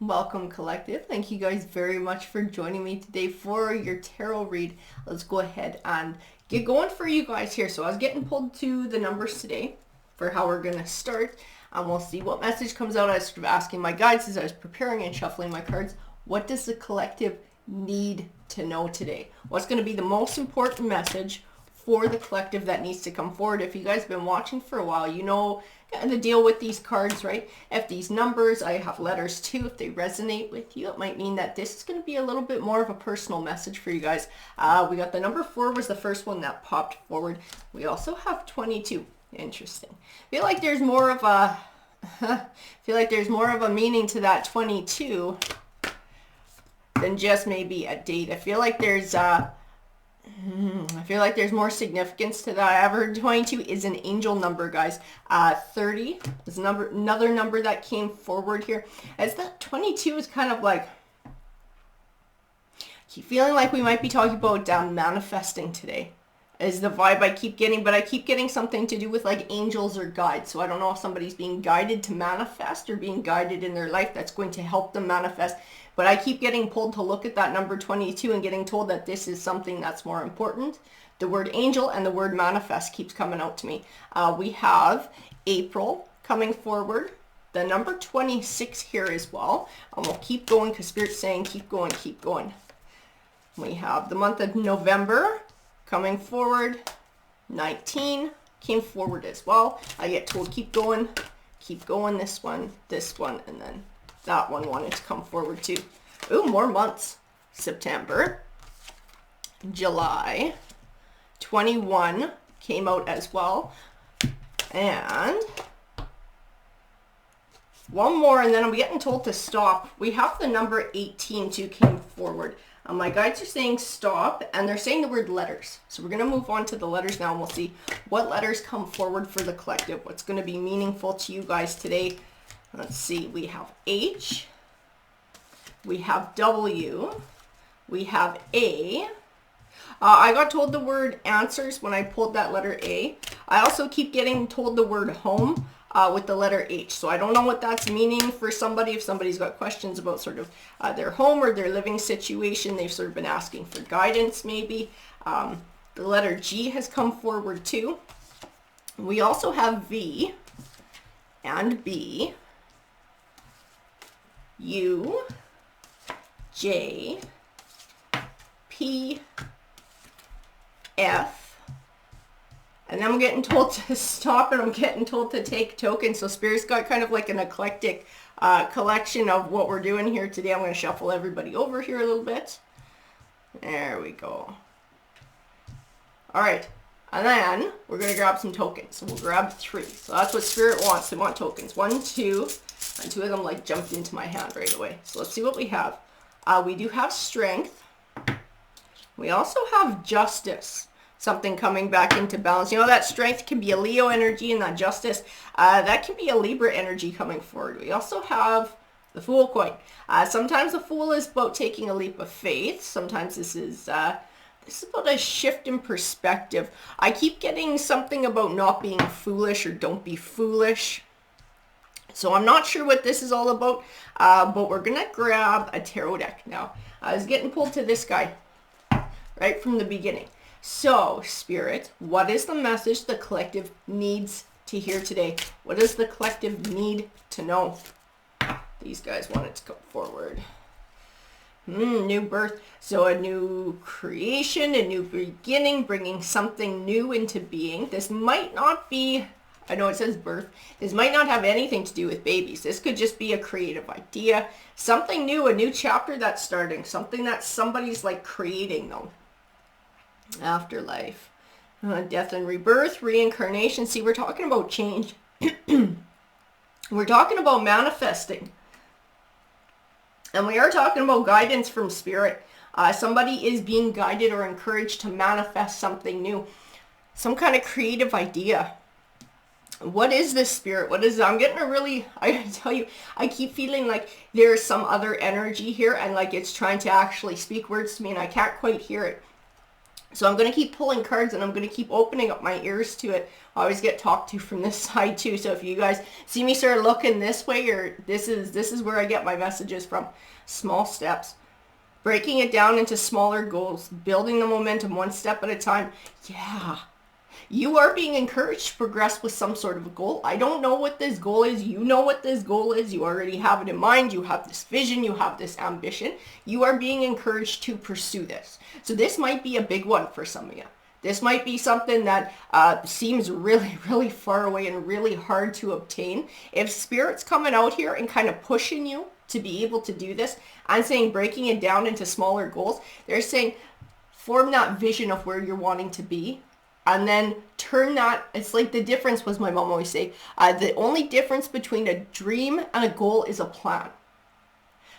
Welcome, collective. Thank you guys very much for joining me today for your tarot read. Let's go ahead and get going for you guys here. So I was getting pulled to the numbers today for how we're going to start, and we'll see what message comes out. I was sort of asking my guides as I was preparing and shuffling my cards, what does the collective need to know today? What's going to be the most important message for the collective that needs to come forward? If you guys have been watching for a while, you know the deal with these cards, right? If these numbers, I have letters too, if they resonate with you, it might mean that this is going to be a little bit more of a personal message for you guys. We got the number 4 was the first one that popped forward. We also have 22. Interesting. I feel like there's more of a meaning to that 22 than just maybe a date. I feel like there's more significance to that. I've heard 22 is an angel number, guys. 30 is another number that came forward here. As that 22 is kind of like, keep feeling like we might be talking about manifesting today is the vibe I keep getting, but I keep getting something to do with like angels or guides. So I don't know if somebody's being guided to manifest or being guided in their life that's going to help them manifest. But I keep getting pulled to look at that number 22 and getting told that this is something that's more important. The word angel and the word manifest keeps coming out to me. We have April coming forward. The number 26 here as well. And we'll keep going because Spirit's saying keep going, keep going. We have the month of November coming forward. 19 came forward as well. I get told keep going, this one, and then that one wanted to come forward too. Ooh, more months. September, July, 21 came out as well. And one more, and then I'm getting told to stop. We have the number 18 too came forward. My guides are saying stop, and they're saying the word letters. So we're going to move on to the letters now, and we'll see what letters come forward for the collective. What's going to be meaningful to you guys today. Let's see. We have H. We have W. We have A. I got told the word answers when I pulled that letter A. I also keep getting told the word home with the letter H. So I don't know what that's meaning for somebody. If somebody's got questions about sort of their home or their living situation, they've sort of been asking for guidance maybe. The letter G has come forward too. We also have V and B, U, J, P, F, and then I'm getting told to stop, and I'm getting told to take tokens. So Spirit's got kind of like an eclectic collection of what we're doing here today. I'm going to shuffle everybody over here a little bit. There we go. All right. And then we're going to grab some tokens. So we'll grab 3. So that's what Spirit wants. They want tokens. 1, 2, and 2 of them like jumped into my hand right away. So let's see what we have. We do have strength. We also have justice. Something coming back into balance. You know, that strength can be a Leo energy, and that justice, that can be a Libra energy coming forward. We also have the Fool coin. Sometimes the Fool is about taking a leap of faith. Sometimes this is about a shift in perspective. I keep getting something about not being foolish or don't be foolish. So I'm not sure what this is all about, but we're going to grab a tarot deck now. I was getting pulled to this guy right from the beginning. So, Spirit, what is the message the collective needs to hear today? What does the collective need to know? These guys wanted to come forward. New birth. So a new creation, a new beginning, bringing something new into being. This might not be, I know it says birth. This might not have anything to do with babies. This could just be a creative idea. Something new, a new chapter that's starting. Something that somebody's like creating though. Afterlife, death and rebirth, reincarnation. See, we're talking about change. We're talking about manifesting. And we are talking about guidance from Spirit. Somebody is being guided or encouraged to manifest something new. Some kind of creative idea. What is this, Spirit? What is it? I'm getting I gotta tell you, I keep feeling like there's some other energy here, and like it's trying to actually speak words to me, and I can't quite hear it. So I'm going to keep pulling cards, and I'm going to keep opening up my ears to it. I always get talked to from this side too. So if you guys see me sort of looking this way, or this is where I get my messages from. Small steps. Breaking it down into smaller goals. Building the momentum one step at a time. Yeah. You are being encouraged to progress with some sort of a goal. I don't know what this goal is. You know what this goal is. You already have it in mind. You have this vision. You have this ambition. You are being encouraged to pursue this. So this might be a big one for some of you. This might be something that seems really, really far away and really hard to obtain. If Spirit's coming out here and kind of pushing you to be able to do this, I'm saying breaking it down into smaller goals. They're saying form that vision of where you're wanting to be. And then turn that, it's like the difference was my mom always say, the only difference between a dream and a goal is a plan.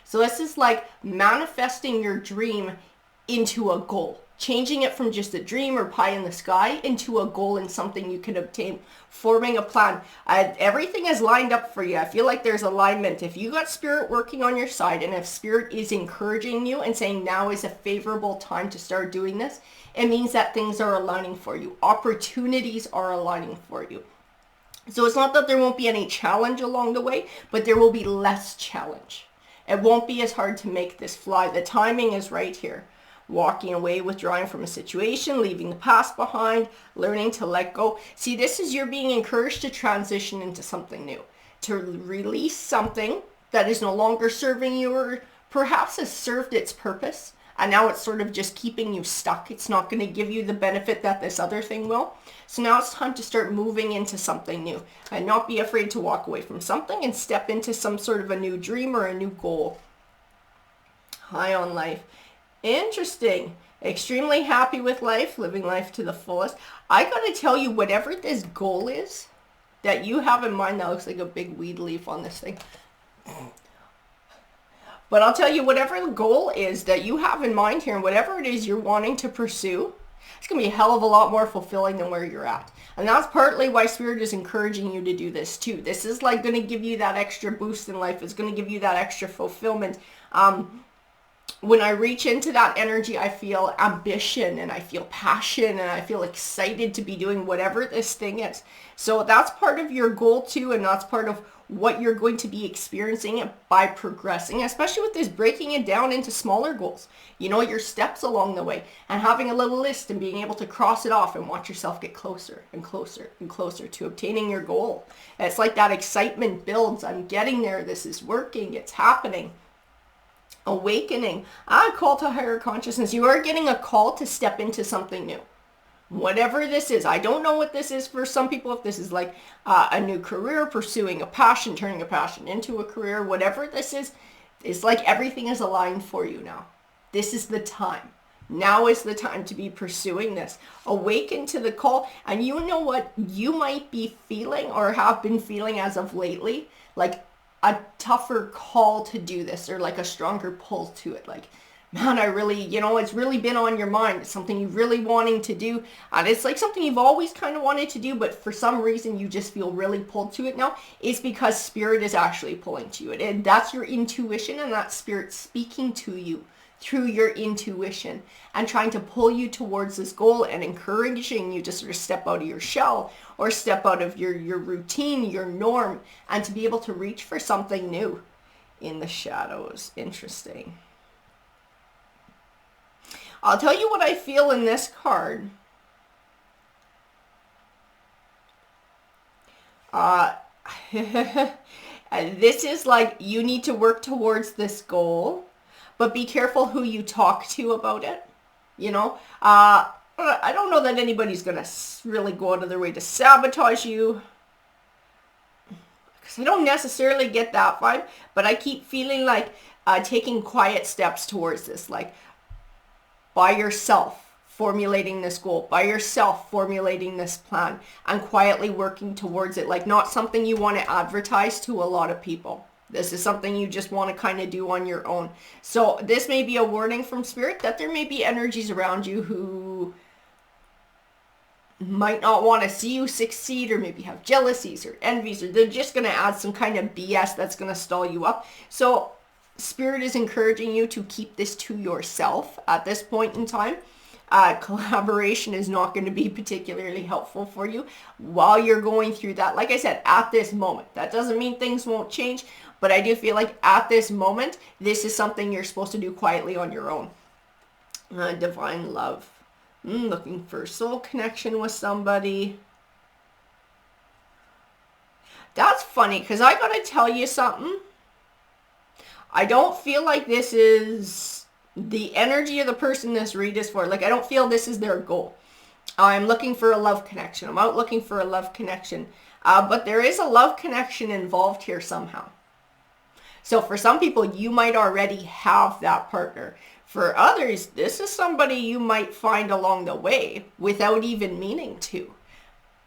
So this is like manifesting your dream into a goal. Changing it from just a dream or pie in the sky into a goal and something you can obtain. Forming a plan. Everything is lined up for you. I feel like there's alignment. If you got Spirit working on your side, and if Spirit is encouraging you and saying now is a favorable time to start doing this, it means that things are aligning for you. Opportunities are aligning for you. So it's not that there won't be any challenge along the way, but there will be less challenge. It won't be as hard to make this fly. The timing is right here. Walking away, withdrawing from a situation, leaving the past behind, learning to let go. See, this is you're being encouraged to transition into something new, to release something that is no longer serving you or perhaps has served its purpose. And now it's sort of just keeping you stuck. It's not going to give you the benefit that this other thing will. So now it's time to start moving into something new and not be afraid to walk away from something and step into some sort of a new dream or a new goal. High on life. Interesting. Extremely happy with life, living life to the fullest. I got to tell you, whatever this goal is that you have in mind, that looks like a big weed leaf on this thing. But I'll tell you, whatever the goal is that you have in mind here, and whatever it is you're wanting to pursue, it's going to be a hell of a lot more fulfilling than where you're at. And that's partly why Spirit is encouraging you to do this too. This is like going to give you that extra boost in life. It's going to give you that extra fulfillment. When I reach into that energy, I feel ambition and I feel passion and I feel excited to be doing whatever this thing is. So that's part of your goal too, and that's part of what you're going to be experiencing it by progressing, especially with this breaking it down into smaller goals. You know, your steps along the way and having a little list and being able to cross it off and watch yourself get closer and closer and closer to obtaining your goal. And it's like that excitement builds. I'm getting there. This is working. It's happening. Awakening. Call to higher consciousness. You are getting a call to step into something new. Whatever this is. I don't know what this is for some people. If this is like a new career, pursuing a passion, turning a passion into a career, whatever this is, it's like everything is aligned for you now. This is the time. Now is the time to be pursuing this. Awaken to the call. And you know what you might be feeling or have been feeling as of lately? Like a tougher call to do this, or like a stronger pull to it. Like, man, I really, it's really been on your mind. It's something you're really wanting to do. And it's like something you've always kind of wanted to do, but for some reason you just feel really pulled to it now. It's because Spirit is actually pulling to it. And that's your intuition, and that's Spirit speaking to you through your intuition and trying to pull you towards this goal and encouraging you to sort of step out of your shell or step out of your routine, your norm, and to be able to reach for something new in the shadows. Interesting. I'll tell you what I feel in this card. This is like you need to work towards this goal, but be careful who you talk to about it. I don't know that anybody's going to really go out of their way to sabotage you, because I don't necessarily get that vibe, but I keep feeling like taking quiet steps towards this, like by yourself formulating this goal, by yourself formulating this plan and quietly working towards it, like not something you want to advertise to a lot of people. This is something you just want to kind of do on your own. So this may be a warning from Spirit that there may be energies around you who might not want to see you succeed, or maybe have jealousies or envies, or they're just going to add some kind of BS that's going to stall you up. So Spirit is encouraging you to keep this to yourself at this point in time. Collaboration is not going to be particularly helpful for you while you're going through that. Like I said, at this moment, that doesn't mean things won't change, but I do feel like at this moment, this is something you're supposed to do quietly on your own. Divine love. Looking for soul connection with somebody. That's funny, because I gotta tell you something. I don't feel like this is the energy of the person this read is for. Like, I don't feel this is their goal. I'm looking for a love connection. I'm out looking for a love connection. But there is a love connection involved here somehow. So for some people, you might already have that partner. For others, this is somebody you might find along the way without even meaning to.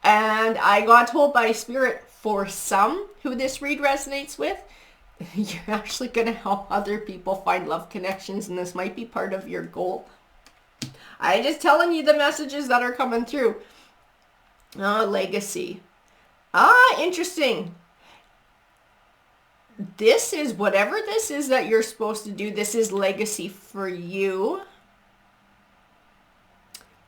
And I got told by Spirit, for some who this read resonates with, you're actually going to help other people find love connections, and this might be part of your goal. I'm just telling you the messages that are coming through. Legacy. Interesting. This is, whatever this is that you're supposed to do, this is legacy for you.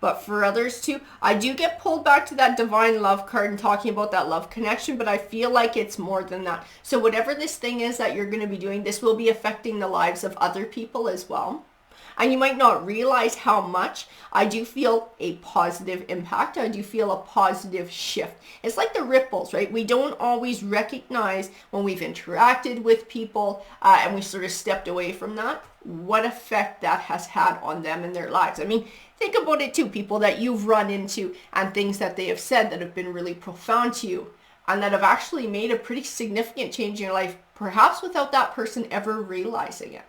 But for others too, I do get pulled back to that divine love card and talking about that love connection, but I feel like it's more than that. So whatever this thing is that you're going to be doing, this will be affecting the lives of other people as well. And you might not realize how much. I do feel a positive impact. I do feel a positive shift. It's like the ripples, right? We don't always recognize when we've interacted with people and we sort of stepped away from that, what effect that has had on them and their lives. I mean, think about it too, people that you've run into and things that they have said that have been really profound to you and that have actually made a pretty significant change in your life, perhaps without that person ever realizing it.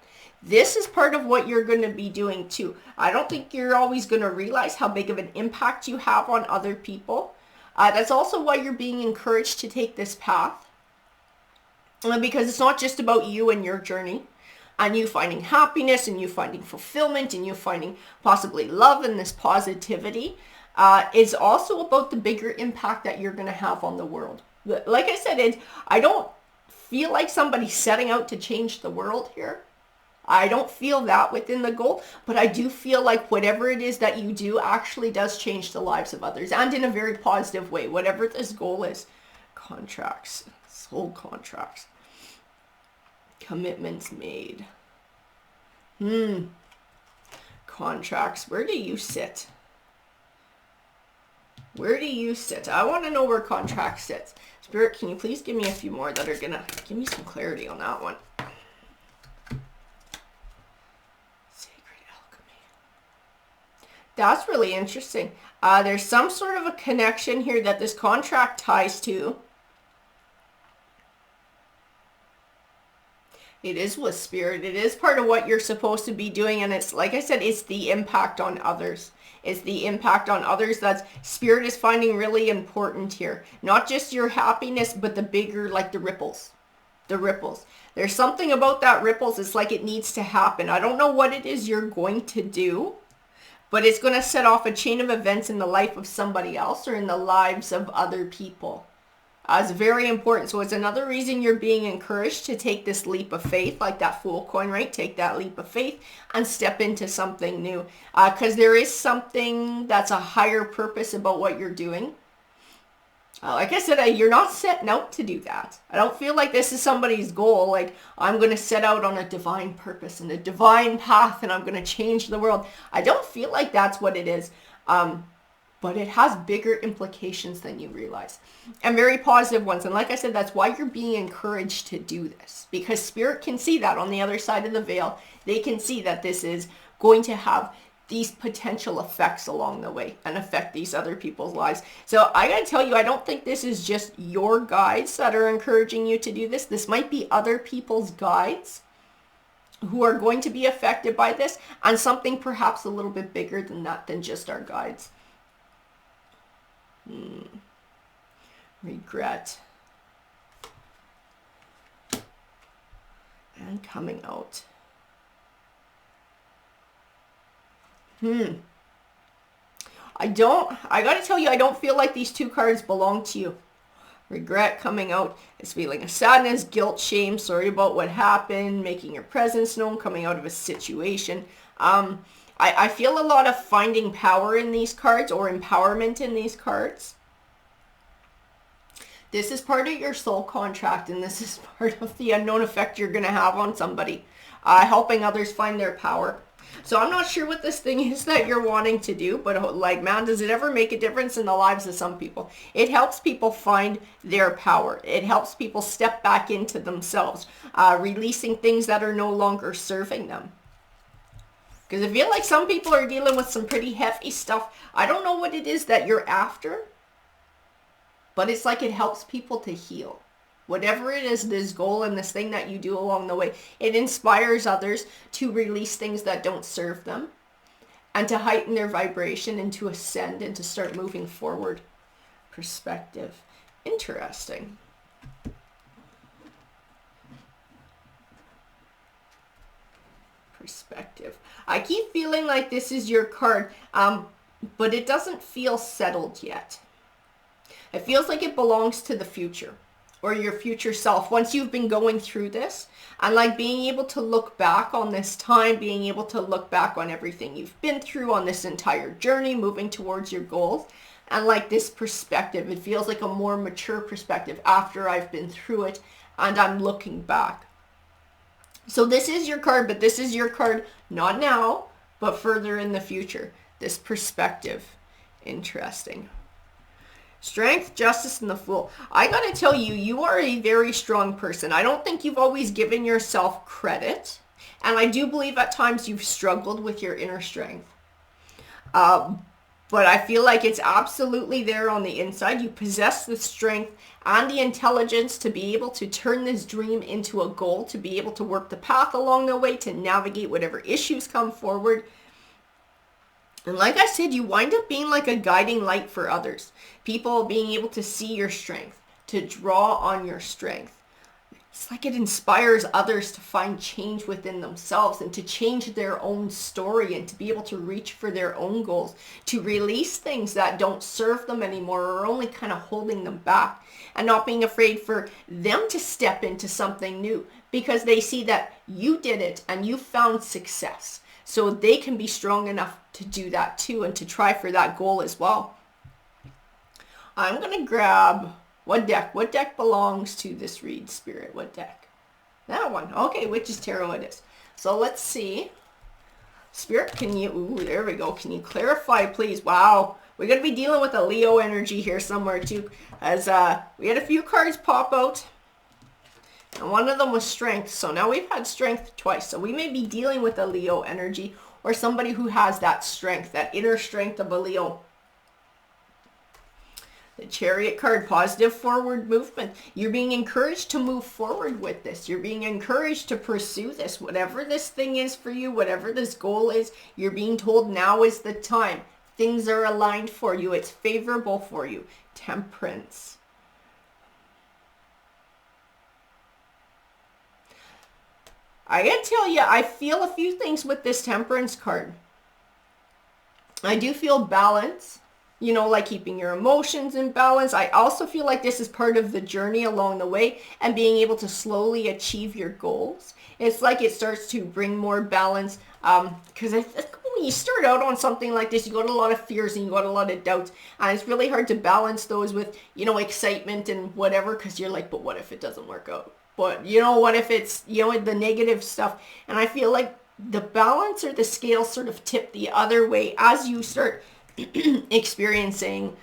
This is part of what you're going to be doing too. I don't think you're always going to realize how big of an impact you have on other people. That's also why you're being encouraged to take this path. Because it's not just about you and your journey and you finding happiness and you finding fulfillment and you finding possibly love and this positivity. It's also about the bigger impact that you're going to have on the world. Like I said, I don't feel like somebody's setting out to change the world here. I don't feel that within the goal, but I do feel like whatever it is that you do actually does change the lives of others, and in a very positive way, whatever this goal is. Contracts, soul contracts, commitments made. Contracts, where do you sit? Where do you sit? I want to know where contract sits. Spirit, can you please give me a few more that are going to give me some clarity on that one? That's really interesting. There's some sort of a connection here that this contract ties to. It is with Spirit. It is part of what you're supposed to be doing. And it's, like I said, it's the impact on others. It's the impact on others that Spirit is finding really important here. Not just your happiness, but the bigger, like the ripples. The ripples. There's something about that ripples. It's like it needs to happen. I don't know what it is you're going to do, but it's going to set off a chain of events in the life of somebody else or in the lives of other people. It's very important. So it's another reason you're being encouraged to take this leap of faith, like that Fool coin, right? Take that leap of faith and step into something new. Because there is something that's a higher purpose about what you're doing. Like I said, you're not setting out to do that. I don't feel like this is somebody's goal. Like, I'm going to set out on a divine purpose and a divine path and I'm going to change the world. I don't feel like that's what it is. But it has bigger implications than you realize. And very positive ones. And like I said, that's why you're being encouraged to do this. Because Spirit can see that on the other side of the veil. They can see that this is going to have these potential effects along the way and affect these other people's lives. So I gotta tell you, I don't think this is just your guides that are encouraging you to do this. This might be other people's guides who are going to be affected by this, and something perhaps a little bit bigger than that, than just our guides. Regret. And coming out. I gotta tell you, I don't feel like these two cards belong to you. Regret coming out is feeling of sadness, guilt, shame, sorry about what happened, making your presence known, coming out of a situation. I feel a lot of finding power in these cards, or empowerment in these cards. This is part of your soul contract, and this is part of the unknown effect you're going to have on somebody, helping others find their power. So I'm not sure what this thing is that you're wanting to do, but like, man, does it ever make a difference in the lives of some people? It helps people find their power. It helps people step back into themselves, releasing things that are no longer serving them. Because I feel like some people are dealing with some pretty heavy stuff. I don't know what it is that you're after, but it's like it helps people to heal. Whatever it is, this goal and this thing that you do along the way, it inspires others to release things that don't serve them and to heighten their vibration and to ascend and to start moving forward. Perspective. Interesting. Perspective. I keep feeling like this is your card, but it doesn't feel settled yet. It feels like it belongs to the future, or your future self, once you've been going through this, and like being able to look back on this time, being able to look back on everything you've been through on this entire journey, moving towards your goals, and like this perspective, it feels like a more mature perspective after I've been through it and I'm looking back. So this is your card, but this is your card not now, but further in the future. This perspective. Interesting. Strength, justice, and the Fool. I gotta tell you, you are a very strong person. I don't think you've always given yourself credit. And I do believe at times you've struggled with your inner strength. But I feel like it's absolutely there on the inside. You possess the strength and the intelligence to be able to turn this dream into a goal, to be able to work the path along the way, to navigate whatever issues come forward. And like I said, you wind up being like a guiding light for others. People being able to see your strength, to draw on your strength. It's like it inspires others to find change within themselves and to change their own story and to be able to reach for their own goals, to release things that don't serve them anymore or are only kind of holding them back, and not being afraid for them to step into something new because they see that you did it and you found success. So they can be strong enough to do that too and to try for that goal as well. I'm going to grab what deck? What deck belongs to this read, Spirit? What deck? That one. Okay, Witch's Tarot it is. So let's see. Spirit, can you... Ooh, there we go. Can you clarify, please? Wow. We're going to be dealing with a Leo energy here somewhere too. As we had a few cards pop out. And one of them was Strength. So now we've had Strength twice. So we may be dealing with a Leo energy or somebody who has that strength, that inner strength of a Leo. The Chariot card, positive forward movement. You're being encouraged to move forward with this. You're being encouraged to pursue this. Whatever this thing is for you, whatever this goal is, you're being told now is the time. Things are aligned for you. It's favorable for you. Temperance. I gotta tell you, I feel a few things with this Temperance card. I do feel balance. You know, like keeping your emotions in balance. I also feel like this is part of the journey along the way and being able to slowly achieve your goals. It's like it starts to bring more balance because I think when you start out on something like this, you got a lot of fears and you got a lot of doubts. And it's really hard to balance those with, you know, excitement and whatever because you're like, but what if it doesn't work out? But, you know, what if it's, you know, the negative stuff? And I feel like the balance or the scale sort of tip the other way as you start experiencing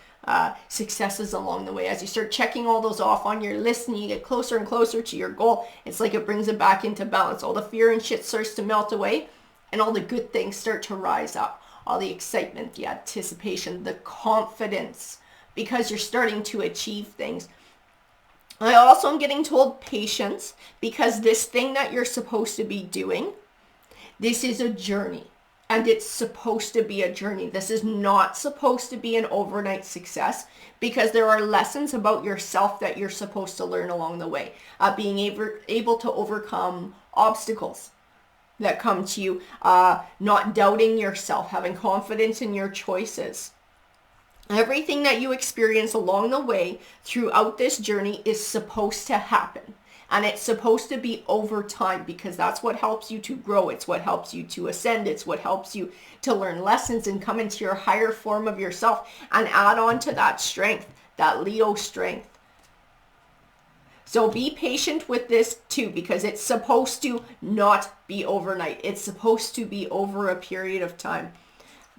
successes along the way. As you start checking all those off on your list and you get closer and closer to your goal, it's like it brings it back into balance. All the fear and shit starts to melt away and all the good things start to rise up. All the excitement, the anticipation, the confidence, because you're starting to achieve things. I also am getting told patience, because this thing that you're supposed to be doing, this is a journey. And it's supposed to be a journey. This is not supposed to be an overnight success because there are lessons about yourself that you're supposed to learn along the way. Being able to overcome obstacles that come to you, not doubting yourself, having confidence in your choices. Everything that you experience along the way throughout this journey is supposed to happen. And it's supposed to be over time because that's what helps you to grow. It's what helps you to ascend. It's what helps you to learn lessons and come into your higher form of yourself and add on to that strength, that Leo strength. So be patient with this too, because it's supposed to not be overnight. It's supposed to be over a period of time.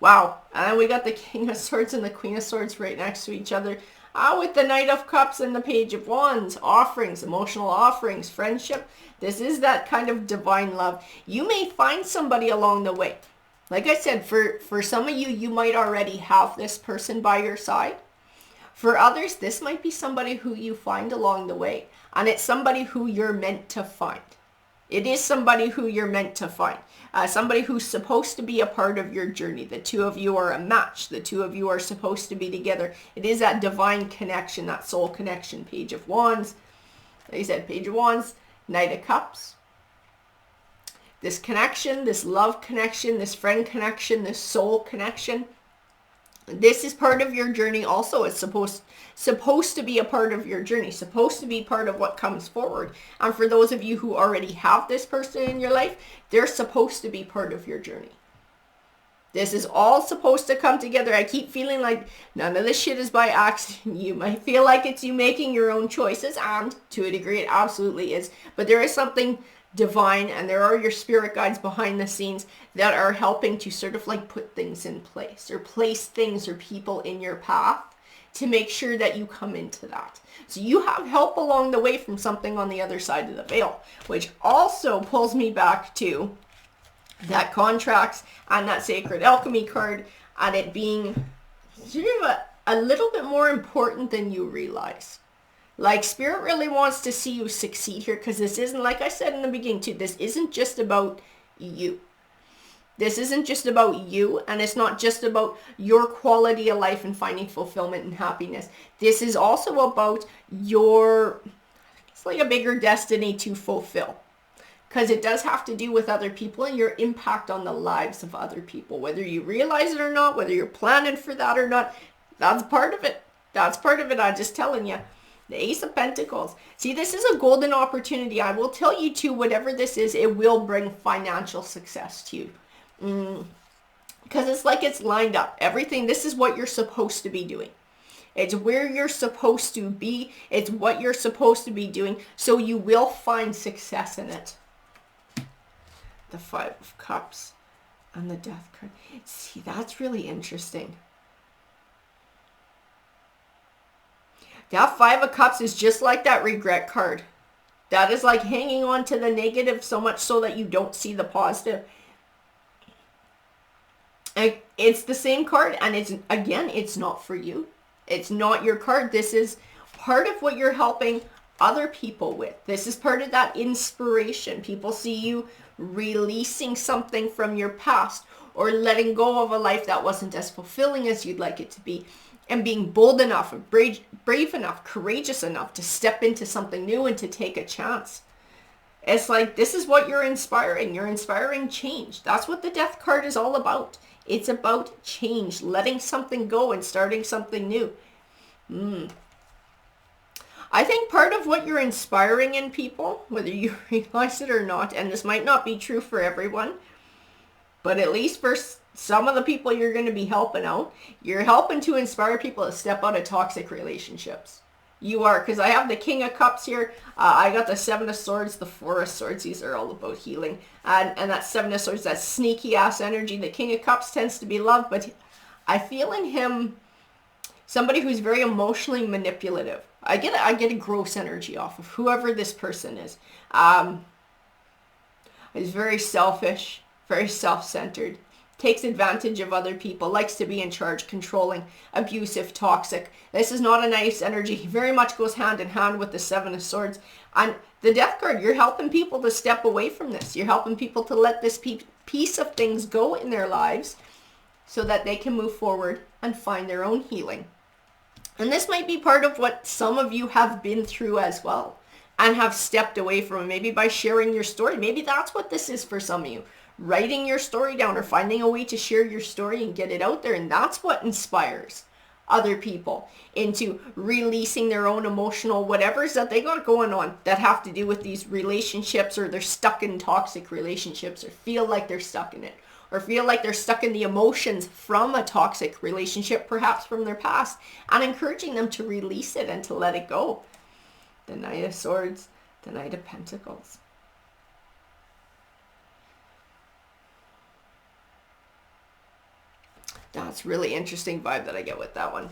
Wow. And we got the King of Swords and the Queen of Swords right next to each other. With the Knight of Cups and the Page of Wands, offerings, emotional offerings, friendship. This is that kind of divine love. You may find somebody along the way. Like I said, for some of you, you might already have this person by your side. For others, this might be somebody who you find along the way. And it's somebody who you're meant to find. It is somebody who you're meant to find. Somebody who's supposed to be a part of your journey. The two of you are a match. The two of you are supposed to be together. It is that divine connection, that soul connection. Page of Wands. Like I said, Page of Wands, Knight of Cups. This connection, this love connection, this friend connection, this soul connection. This is part of your journey also. It's supposed to be a part of your journey, supposed to be part of what comes forward. And for those of you who already have this person in your life, they're supposed to be part of your journey. This is all supposed to come together. I keep feeling like none of this shit is by accident. You might feel like it's you making your own choices, and to a degree it absolutely is. But there is something divine, and there are your spirit guides behind the scenes that are helping to sort of like put things in place or place things or people in your path to make sure that you come into that. So you have help along the way from something on the other side of the veil, which also pulls me back to that contracts and that sacred alchemy card, and it being sort of a little bit more important than you realize. Like, Spirit really wants to see you succeed here, because this isn't, like I said in the beginning too, this isn't just about you. This isn't just about you, and it's not just about your quality of life and finding fulfillment and happiness. This is also about it's like a bigger destiny to fulfill. Because it does have to do with other people and your impact on the lives of other people. Whether you realize it or not, whether you're planning for that or not, that's part of it. That's part of it, I'm just telling you. The Ace of Pentacles. See, this is a golden opportunity. I will tell you too, whatever this is, it will bring financial success to you. Because it's like it's lined up. Everything, this is what you're supposed to be doing. It's where you're supposed to be. It's what you're supposed to be doing. So you will find success in it. The Five of Cups and the Death card. See, that's really interesting. That Five of Cups is just like that regret card. That is like hanging on to the negative so much so that you don't see the positive. It's the same card, and it's not for you. It's not your card. This is part of what you're helping other people with. This is part of that inspiration. People see you releasing something from your past or letting go of a life that wasn't as fulfilling as you'd like it to be, and being bold enough, brave enough, courageous enough to step into something new and to take a chance. It's like, this is what you're inspiring. You're inspiring change. That's what the Death card is all about. It's about change, letting something go and starting something new. I think part of what you're inspiring in people, whether you realize it or not, and this might not be true for everyone, but at least for some of the people you're going to be helping out, you're helping to inspire people to step out of toxic relationships. You are, because I have the King of Cups here. I got the Seven of Swords, the Four of Swords. These are all about healing. And that Seven of Swords, that sneaky ass energy. The King of Cups tends to be love, but I feel in him somebody who's very emotionally manipulative. I get a gross energy off of whoever this person is. He's very selfish, very self-centered, takes advantage of other people, likes to be in charge, controlling, abusive, toxic. This is not a nice energy. He very much goes hand in hand with the Seven of Swords. And the Death card, you're helping people to step away from this. You're helping people to let this piece of things go in their lives so that they can move forward and find their own healing. And this might be part of what some of you have been through as well and have stepped away from, maybe by sharing your story. Maybe that's what this is for some of you. Writing your story down or finding a way to share your story and get it out there. And that's what inspires. other people, into releasing their own emotional whatevers that they got going on that have to do with these relationships, or they're stuck in toxic relationships, or feel like they're stuck in it, or feel like they're stuck in the emotions from a toxic relationship, perhaps from their past, and encouraging them to release it and to let it go. The Knight of Swords, the Knight of Pentacles. That's really interesting vibe that I get with that one.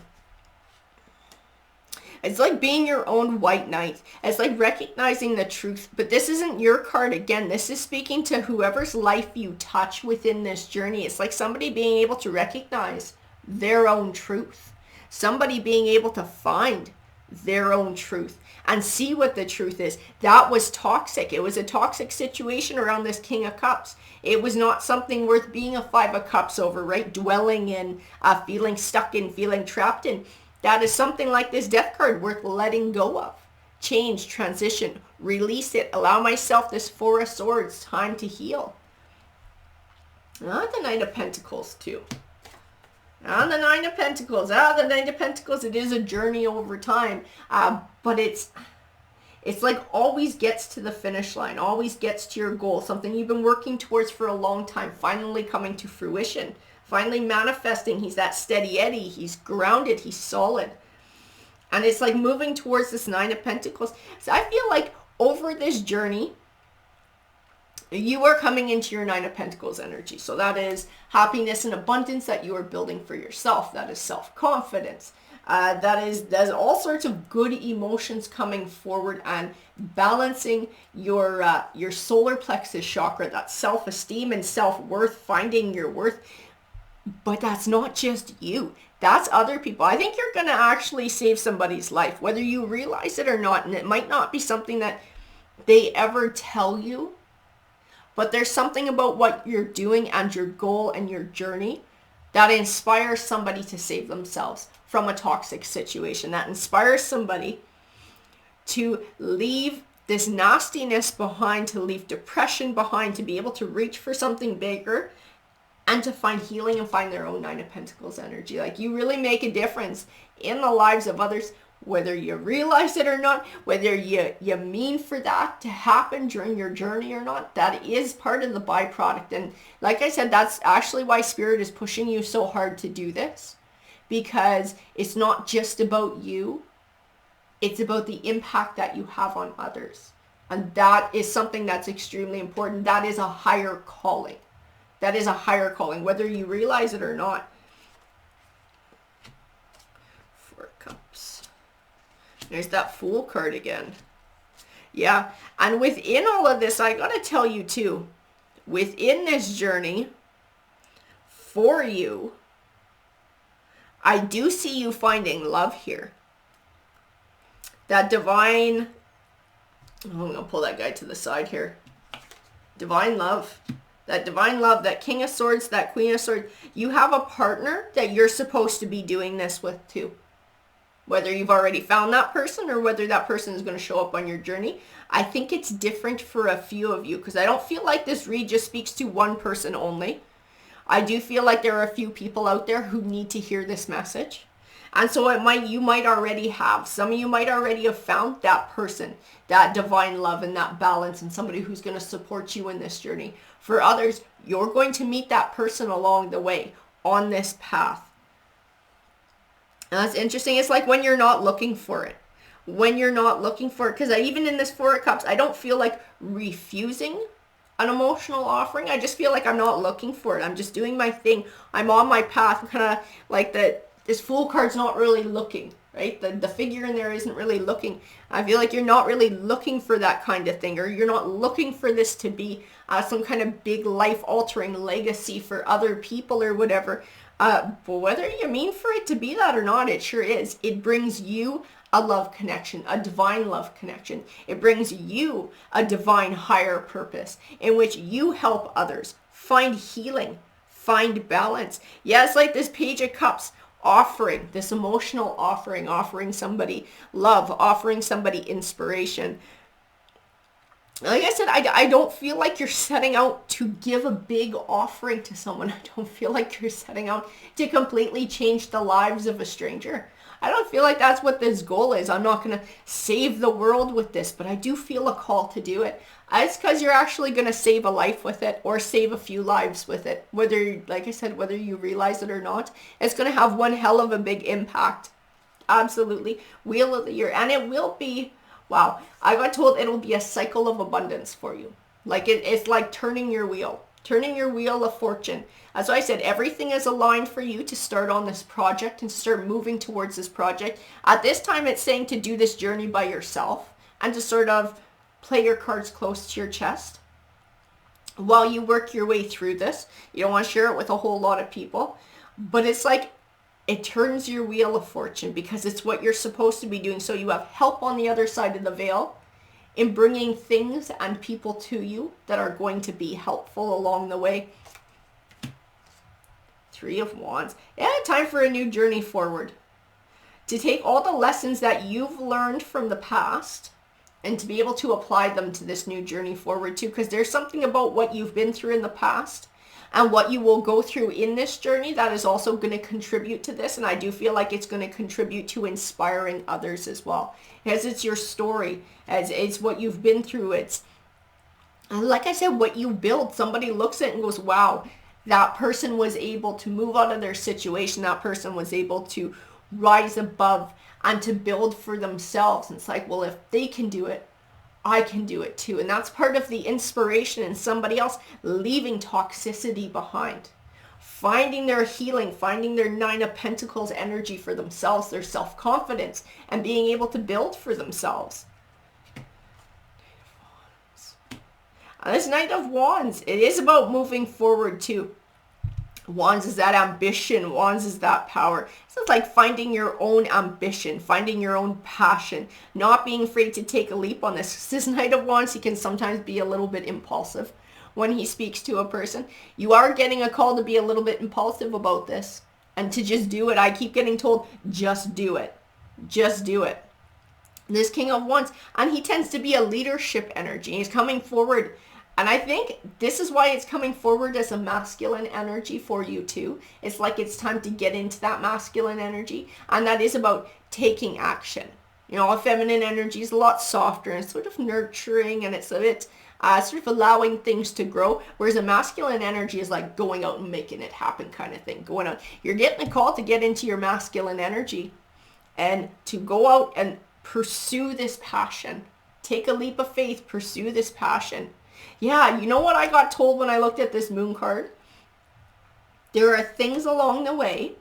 It's like being your own white knight. It's like recognizing the truth. But this isn't your card. Again, this is speaking to whoever's life you touch within this journey. It's like somebody being able to recognize their own truth. Somebody being able to find their own truth and see what the truth is. That was toxic. It was a toxic situation around this King of Cups. It was not something worth being a Five of Cups over, right? Dwelling in, feeling stuck in, feeling trapped in. That is something like this Death card worth letting go of. Change, transition, release it, allow myself this Four of Swords, time to heal. The Knight of Pentacles too. And the Nine of Pentacles. The Nine of Pentacles, it is a journey over time. But it's like always gets to the finish line, always gets to your goal, something you've been working towards for a long time, finally coming to fruition, finally manifesting. He's that steady Eddie. He's grounded. He's solid. And it's like moving towards this Nine of Pentacles. So I feel like over this journey, you are coming into your Nine of Pentacles energy. So that is happiness and abundance that you are building for yourself. That is self-confidence. There's all sorts of good emotions coming forward and balancing your solar plexus chakra, that self-esteem and self-worth, finding your worth. But that's not just you. That's other people. I think you're going to actually save somebody's life, whether you realize it or not. And it might not be something that they ever tell you, but there's something about what you're doing and your goal and your journey that inspires somebody to save themselves from a toxic situation, that inspires somebody to leave this nastiness behind, to leave depression behind, to be able to reach for something bigger and to find healing and find their own Nine of Pentacles energy. Like, you really make a difference in the lives of others, whether you realize it or not, whether you mean for that to happen during your journey or not. That is part of the byproduct. And like I said, that's actually why Spirit is pushing you so hard to do this, because it's not just about you. It's about the impact that you have on others. And that is something that's extremely important. That is a higher calling. That is a higher calling, whether you realize it or not. Four Cups. There's that Fool card again. Yeah, and within all of this, I gotta tell you too, within this journey, for you, I do see you finding love here. That divine, I'm gonna pull that guy to the side here. Divine love. That divine love, that King of Swords, that Queen of Swords. You have a partner that you're supposed to be doing this with too. Whether you've already found that person or whether that person is going to show up on your journey. I think it's different for a few of you, because I don't feel like this read just speaks to one person only. I do feel like there are a few people out there who need to hear this message. And so you might already have, some of you might already have found that person, that divine love and that balance, and somebody who's going to support you in this journey. For others, you're going to meet that person along the way on this path. And that's interesting. It's like when you're not looking for it. When you're not looking for it, because even in this Four of Cups, I don't feel like refusing an emotional offering. I just feel like I'm not looking for it. I'm just doing my thing. I'm on my path. Kind of like this Fool card's not really looking, right? The figure in there isn't really looking. I feel like you're not really looking for that kind of thing, or you're not looking for this to be some kind of big life-altering legacy for other people or whatever. But whether you mean for it to be that or not, it sure is. It brings you a love connection, a divine love connection. It brings you a divine higher purpose in which you help others find healing, find balance. Yeah, it's like this Page of Cups offering, this emotional offering somebody love, offering somebody inspiration. like I said, I don't feel like you're setting out to give a big offering to someone. I don't feel like you're setting out to completely change the lives of a stranger. I don't feel like that's what this goal is. I'm not going to save the world with this, but I do feel a call to do it. It's because you're actually going to save a life with it or save a few lives with it. Whether, like I said, whether you realize it or not, it's going to have one hell of a big impact. Absolutely. Wheel of the Year. And it will be, wow, I got told it'll be a cycle of abundance for you. Like it's like turning your wheel of fortune. As I said, everything is aligned for you to start on this project and start moving towards this project. At this time, it's saying to do this journey by yourself and to sort of play your cards close to your chest while you work your way through this. You don't want to share it with a whole lot of people, but it's like it turns your wheel of fortune because it's what you're supposed to be doing. So you have help on the other side of the veil in bringing things and people to you that are going to be helpful along the way. Three of Wands. Yeah, time for a new journey forward. To take all the lessons that you've learned from the past and to be able to apply them to this new journey forward too, because there's something about what you've been through in the past and what you will go through in this journey that is also going to contribute to this. And I do feel like it's going to contribute to inspiring others as well, as it's your story, as it's what you've been through. It's, like I said, what you build. Somebody looks at it and goes, wow, that person was able to move out of their situation. That person was able to rise above and to build for themselves. And it's like, well, if they can do it, I can do it too. And that's part of the inspiration in somebody else, leaving toxicity behind, finding their healing, finding their Nine of Pentacles energy for themselves, their self-confidence, and being able to build for themselves. And this Knight of Wands, it is about moving forward too. Wands is that ambition. Wands is that power. So it's like finding your own ambition, finding your own passion, not being afraid to take a leap on this. This Knight of Wands, he can sometimes be a little bit impulsive when he speaks to a person. You are getting a call to be a little bit impulsive about this and to just do it. I keep getting told, just do it. Just do it. This King of Wands, and he tends to be a leadership energy. He's coming forward. And I think this is why it's coming forward as a masculine energy for you too. It's like it's time to get into that masculine energy. And that is about taking action. You know, a feminine energy is a lot softer and sort of nurturing, and it's a bit sort of allowing things to grow. Whereas a masculine energy is like going out and making it happen kind of thing. Going out. You're getting a call to get into your masculine energy and to go out and pursue this passion. Take a leap of faith. Pursue this passion. Yeah, you know what I got told when I looked at this moon card? There are things along the way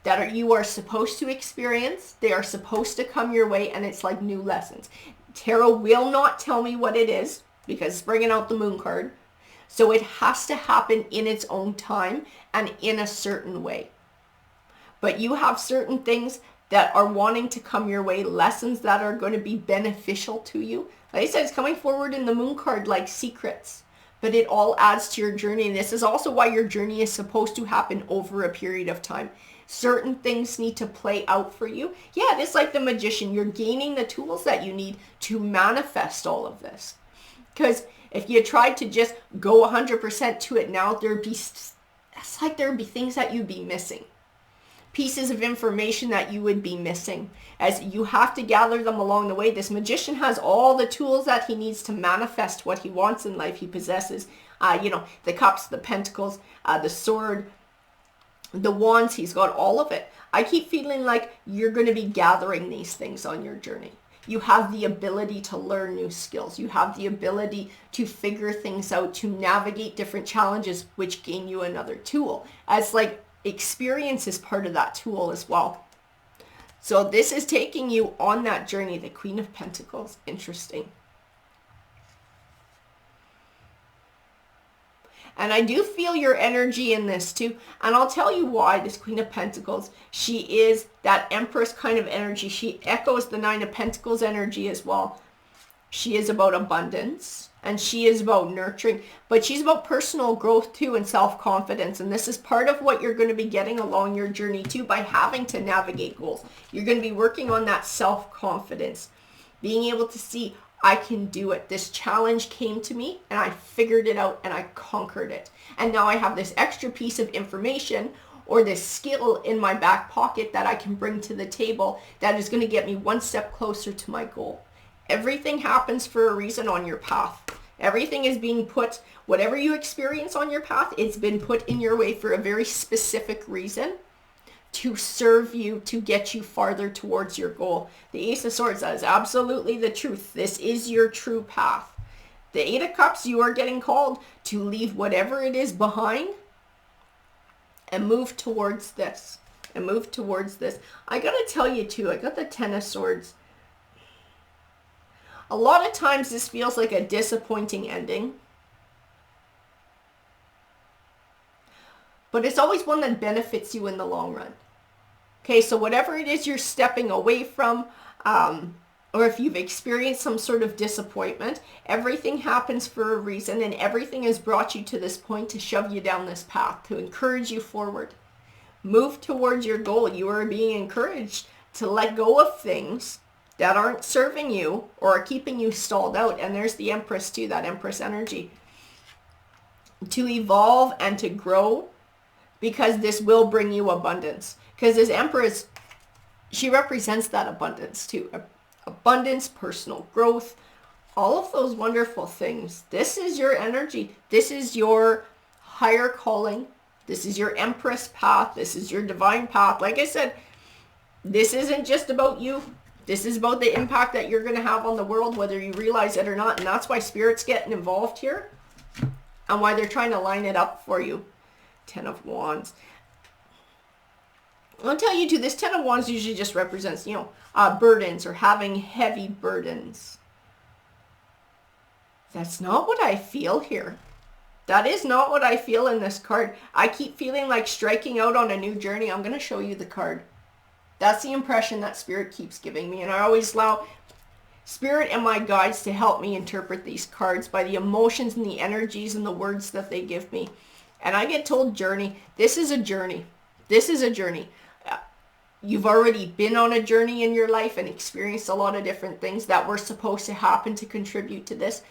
that you are supposed to experience. They are supposed to come your way, and it's like new lessons. Tarot will not tell me what it is because it's bringing out the moon card. So it has to happen in its own time and in a certain way. But you have certain things that are wanting to come your way, lessons that are going to be beneficial to you. Like I said, it's coming forward in the moon card like secrets, but it all adds to your journey. And this is also why your journey is supposed to happen over a period of time. Certain things need to play out for you. Yeah, it's like the magician. You're gaining the tools that you need to manifest all of this. Because if you tried to just go 100% to it now, it's like there'd be things that you'd be missing. Pieces of information that you would be missing, as you have to gather them along the way. This magician has all the tools that he needs to manifest what he wants in life. He possesses, the cups, the pentacles, the sword, the wands. He's got all of it. I keep feeling like you're going to be gathering these things on your journey. You have the ability to learn new skills. You have the ability to figure things out, to navigate different challenges, which gain you another tool. As like experience is part of that tool as well. So this is taking you on that journey. The Queen of Pentacles. Interesting. And I do feel your energy in this too. And I'll tell you why. This Queen of Pentacles, she is that Empress kind of energy. She echoes the Nine of Pentacles energy as well. She is about abundance. And she is about nurturing, but she's about personal growth too and self-confidence. And this is part of what you're going to be getting along your journey too by having to navigate goals. You're going to be working on that self-confidence, being able to see, I can do it. This challenge came to me and I figured it out and I conquered it. And now I have this extra piece of information or this skill in my back pocket that I can bring to the table that is going to get me one step closer to my goal. Everything happens for a reason on your path. Everything is being put, whatever you experience on your path, it's been put in your way for a very specific reason to serve you, to get you farther towards your goal. The Ace of Swords, that is absolutely the truth. This is your true path. The Eight of Cups, you are getting called to leave whatever it is behind and move towards this. And move towards this. I gotta tell you too, I got the Ten of Swords. A lot of times this feels like a disappointing ending. But it's always one that benefits you in the long run. Okay, so whatever it is you're stepping away from, or if you've experienced some sort of disappointment, everything happens for a reason, and everything has brought you to this point to shove you down this path, to encourage you forward. Move towards your goal. You are being encouraged to let go of things that aren't serving you or are keeping you stalled out. And there's the Empress too, that Empress energy. To evolve and to grow, because this will bring you abundance. Because this Empress, she represents that abundance too. Abundance, personal growth, all of those wonderful things. This is your energy. This is your higher calling. This is your Empress path. This is your divine path. Like I said, this isn't just about you. This is about the impact that you're going to have on the world, whether you realize it or not. And that's why Spirit's getting involved here and why they're trying to line it up for you. Ten of Wands. I'll tell you too, this Ten of Wands usually just represents, burdens or having heavy burdens. That's not what I feel here. That is not what I feel in this card. I keep feeling like striking out on a new journey. I'm going to show you the card. That's the impression that Spirit keeps giving me. And I always allow Spirit and my guides to help me interpret these cards by the emotions and the energies and the words that they give me. And I get told journey. This is a journey. This is a journey. You've already been on a journey in your life and experienced a lot of different things that were supposed to happen to contribute to this.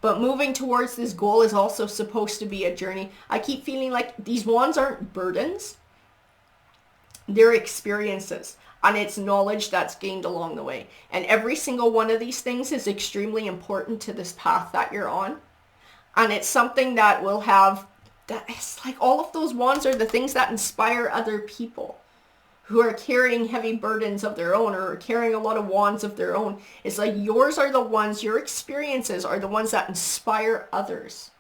But moving towards this goal is also supposed to be a journey. I keep feeling like these wands aren't burdens. They're experiences. And it's knowledge that's gained along the way. And every single one of these things is extremely important to this path that you're on. And it's something that will have, that it's like all of those wands are the things that inspire other people who are carrying heavy burdens of their own or are carrying a lot of wands of their own. It's like yours are the ones, your experiences are the ones that inspire others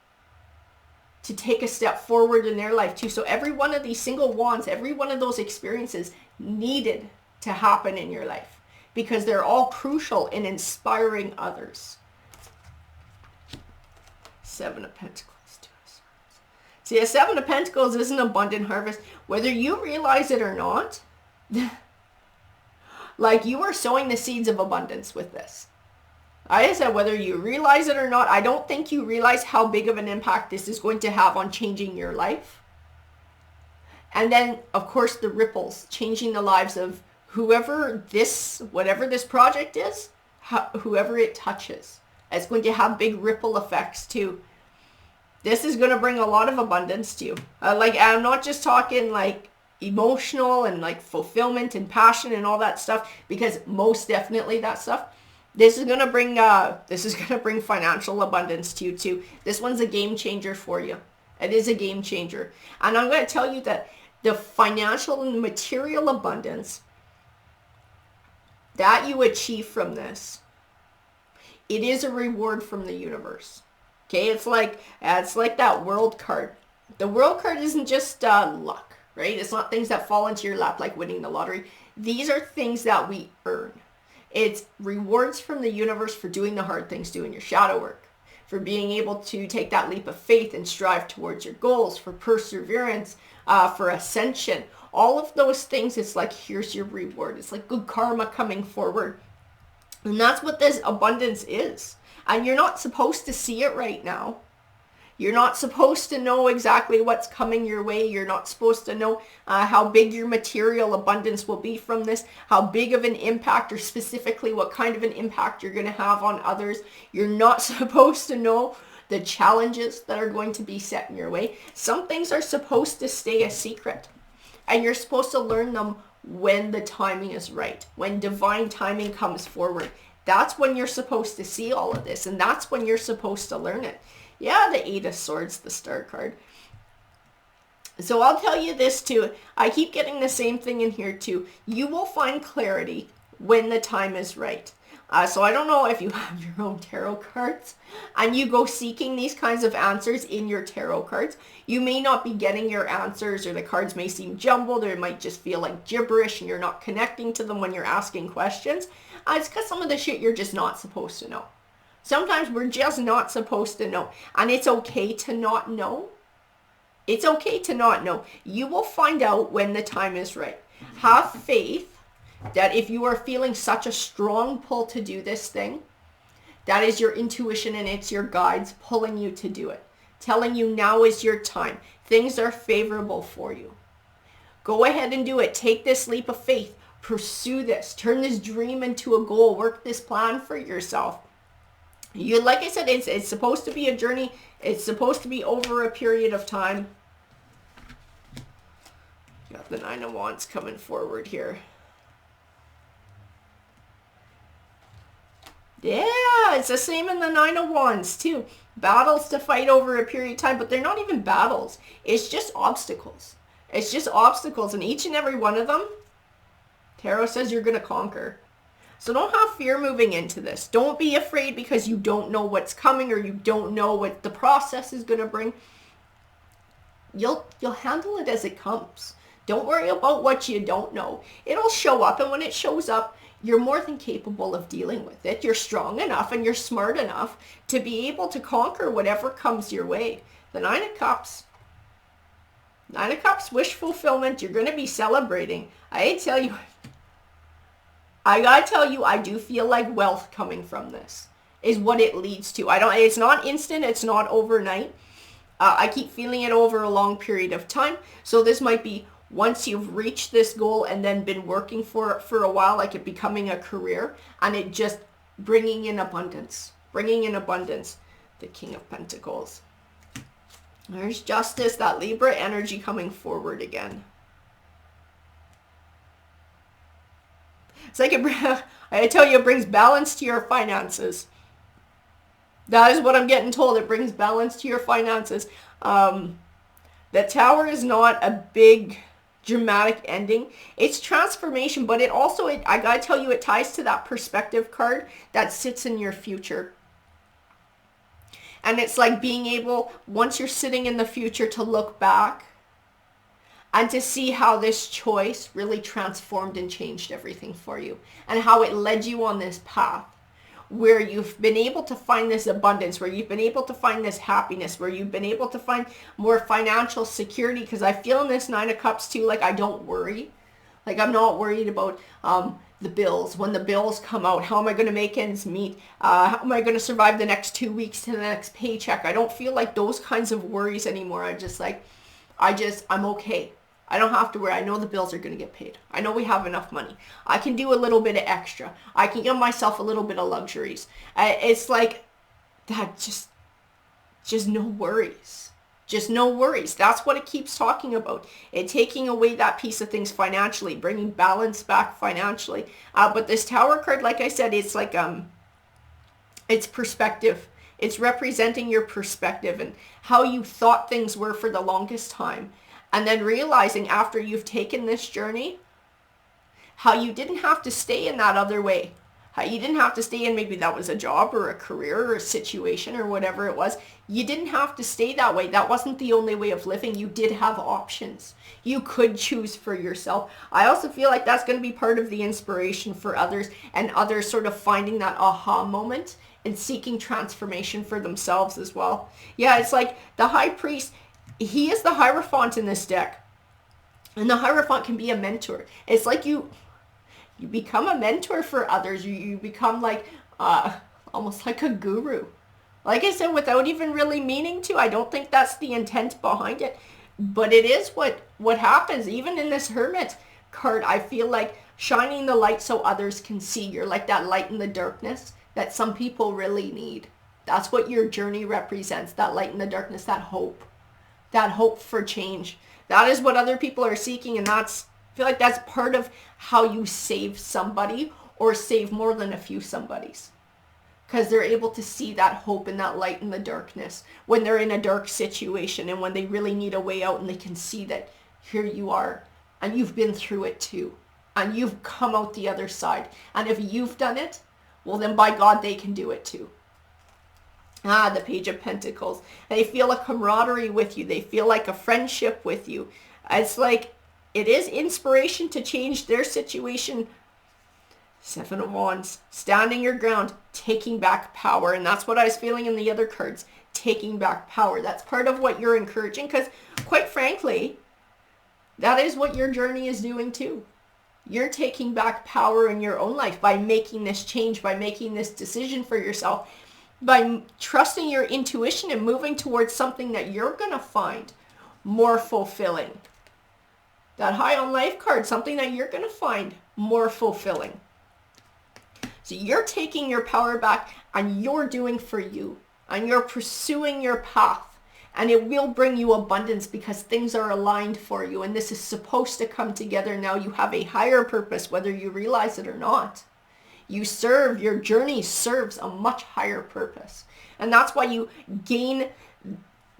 to take a step forward in their life too. So every one of these single wands, every one of those experiences needed to happen in your life because they're all crucial in inspiring others. Seven of Pentacles. See, a Seven of Pentacles is an abundant harvest. Whether you realize it or not, like you are sowing the seeds of abundance with this. I said, whether you realize it or not, I don't think you realize how big of an impact this is going to have on changing your life. And then, of course, the ripples, changing the lives of whatever this project is, whoever it touches. It's going to have big ripple effects too. This is going to bring a lot of abundance to you. I'm not just talking like emotional and like fulfillment and passion and all that stuff, because most definitely that stuff. This is going to bring financial abundance to you too. This one's a game changer for you. It is a game changer. And I'm going to tell you that the financial and material abundance that you achieve from this, it is a reward from the universe. Okay, it's like that world card. The world card isn't just luck, right? It's not things that fall into your lap like winning the lottery. These are things that we earn. It's rewards from the universe for doing the hard things, doing your shadow work, for being able to take that leap of faith and strive towards your goals, for perseverance, for ascension. All of those things, it's like, here's your reward. It's like good karma coming forward. And that's what this abundance is. And you're not supposed to see it right now. You're not supposed to know exactly what's coming your way. You're not supposed to know how big your material abundance will be from this, how big of an impact, or specifically what kind of an impact you're going to have on others. You're not supposed to know the challenges that are going to be set in your way. Some things are supposed to stay a secret, and you're supposed to learn them when the timing is right, when divine timing comes forward. That's when you're supposed to see all of this, and that's when you're supposed to learn it. Yeah, the Eight of Swords, the Star card. So I'll tell you this too. I keep getting the same thing in here too. You will find clarity when the time is right. So I don't know if you have your own tarot cards and you go seeking these kinds of answers in your tarot cards. You may not be getting your answers, or the cards may seem jumbled, or it might just feel like gibberish and you're not connecting to them when you're asking questions. It's because some of the shit you're just not supposed to know. Sometimes we're just not supposed to know, and it's okay to not know. It's okay to not know. You will find out when the time is right. Have faith that if you are feeling such a strong pull to do this thing, that is your intuition and it's your guides pulling you to do it, telling you now is your time. Things are favorable for you. Go ahead and do it. Take this leap of faith. Pursue this. Turn this dream into a goal. Work this plan for yourself. Like I said, it's supposed to be a journey. It's supposed to be over a period of time. Got the Nine of Wands coming forward here. Yeah, it's the same in the Nine of Wands too. Battles to fight over a period of time, but they're not even battles. It's just obstacles. It's just obstacles, and each and every one of them, Tarot says you're going to conquer. So don't have fear moving into this. Don't be afraid because you don't know what's coming, or you don't know what the process is going to bring. You'll handle it as it comes. Don't worry about what you don't know. It'll show up, and when it shows up, you're more than capable of dealing with it. You're strong enough and you're smart enough to be able to conquer whatever comes your way. The Nine of Cups. Nine of Cups, wish fulfillment. You're going to be celebrating. I gotta tell you, I do feel like wealth coming from this is what it leads to. It's not instant. It's not overnight. I keep feeling it over a long period of time. So this might be once you've reached this goal and then been working for it for a while, like it becoming a career, and it just bringing in abundance. Bringing in abundance. The King of Pentacles. There's Justice, that Libra energy coming forward again. It's like I tell you, it brings balance to your finances. That is what I'm getting told. It brings balance to your finances. The Tower is not a big dramatic ending. It's transformation, but it also, I gotta tell you, it ties to that perspective card that sits in your future. And it's like being able, once you're sitting in the future, to look back and to see how this choice really transformed and changed everything for you, and how it led you on this path where you've been able to find this abundance, where you've been able to find this happiness, where you've been able to find more financial security. Because I feel in this Nine of Cups too, like I don't worry. Like I'm not worried about the bills. When the bills come out, how am I going to make ends meet? How am I going to survive the next 2 weeks to the next paycheck? I don't feel like those kinds of worries anymore. I'm okay. I don't have to worry. I know the bills are going to get paid. I know we have enough money. I can do a little bit of extra. I can give myself a little bit of luxuries. It's like that, just no worries. Just no worries. That's what it keeps talking about. It taking away that piece of things financially, bringing balance back financially. But this Tower card, like I said, it's like, it's perspective. It's representing your perspective and how you thought things were for the longest time. And then realizing after you've taken this journey, how you didn't have to stay in that other way. How you didn't have to stay in, maybe that was a job or a career or a situation or whatever it was. You didn't have to stay that way. That wasn't the only way of living. You did have options. You could choose for yourself. I also feel like that's going to be part of the inspiration for others, and others sort of finding that aha moment and seeking transformation for themselves as well. Yeah, it's like the High Priest. He is the Hierophant in this deck. And the Hierophant can be a mentor. It's like you become a mentor for others. You become like almost like a guru. Like I said, without even really meaning to, I don't think that's the intent behind it. But it is what happens. Even in this Hermit card, I feel like shining the light so others can see. You're like that light in the darkness that some people really need. That's what your journey represents, that light in the darkness, that hope for change. That is what other people are seeking, and I feel like that's part of how you save somebody, or save more than a few somebodies. Because they're able to see that hope and that light in the darkness when they're in a dark situation, and when they really need a way out, and they can see that here you are and you've been through it too, and you've come out the other side. And if you've done it, well then by God, they can do it too. The Page of Pentacles. They feel a camaraderie with you. They feel like a friendship with you. It's like it is inspiration to change their situation. Seven of Wands. Standing your ground. Taking back power. And that's what I was feeling in the other cards. Taking back power. That's part of what you're encouraging. Because quite frankly, that is what your journey is doing too. You're taking back power in your own life by making this change. By making this decision for yourself. By trusting your intuition and moving towards something that you're going to find more fulfilling. That High on Life card, something that you're going to find more fulfilling. So you're taking your power back, and you're doing for you, and you're pursuing your path, and it will bring you abundance because things are aligned for you, and this is supposed to come together now. You have a higher purpose, whether you realize it or not. Your journey serves a much higher purpose. And that's why you gain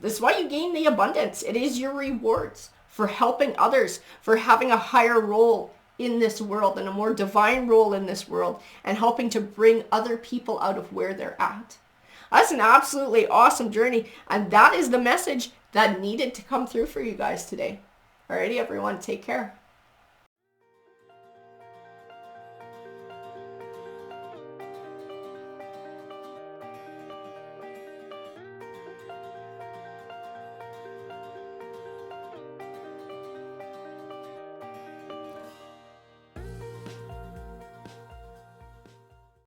the abundance. It is your rewards for helping others, for having a higher role in this world and a more divine role in this world, and helping to bring other people out of where they're at. That's an absolutely awesome journey. And that is the message that needed to come through for you guys today. Alrighty, everyone, take care.